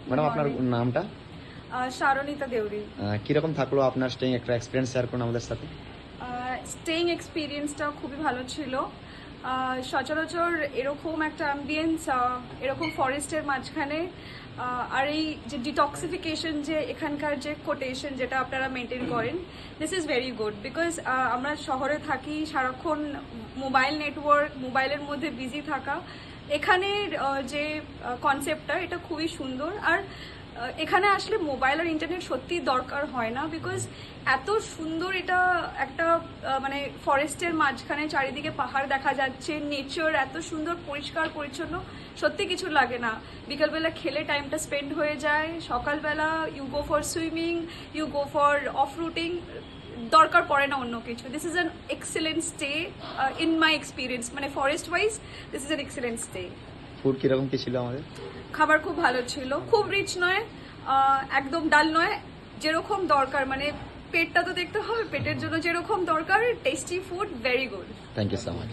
Madam আপনার নামটা? শারণিতা দেউরি। কিরকম থাকলো আপনার স্টেইং, একটা এক্সপিরিয়েন্স শেয়ার করুন আমাদের সাথে। স্টেইং এক্সপিরিয়েন্সটা খুবই ভালো ছিল। সচরাচর এরকম একটা অ্যাম্বিয়েন্স, এরকম ফরেস্টের মাঝখানে, আর এই যে ডিটক্সিফিকেশন, যে এখানকার যে কোটেশন যেটা আপনারা মেনটেন করেন, this is very good. Because আমরা শহরে থাকি, সারাক্ষণ মোবাইল নেটওয়ার্ক, মোবাইলের মধ্যে বিজি থাকা। এখানের যে কনসেপ্টটা, এটা খুবই সুন্দর। আর এখানে আসলে মোবাইল আর ইন্টারনেট সত্যিই দরকার হয় না, বিকজ এত সুন্দর এটা একটা মানে ফরেস্টের মাঝখানে, চারিদিকে পাহাড় দেখা যাচ্ছে, নেচার এত সুন্দর, পরিষ্কার পরিচ্ছন্ন, সত্যি কিছু লাগে না। বিকালবেলা খেলে টাইমটা স্পেন্ড হয়ে যায়, সকালবেলা you go for swimming, you go for off roading, দরকার পড়ে না অন্য কিছু। This is an excellent stay in my experience, মানে forest wise this is an excellent stay. Food কিরকম কি ছিল আমাদের? খাবার খুব ভালো ছিল, খুব রিচ নয়, একদম ডাল নয়, যেরকম দরকার, মানে পেটটা তো দেখতে হবে, পেটের জন্য যেরকম দরকার, tasty food, very good. Thank you so much.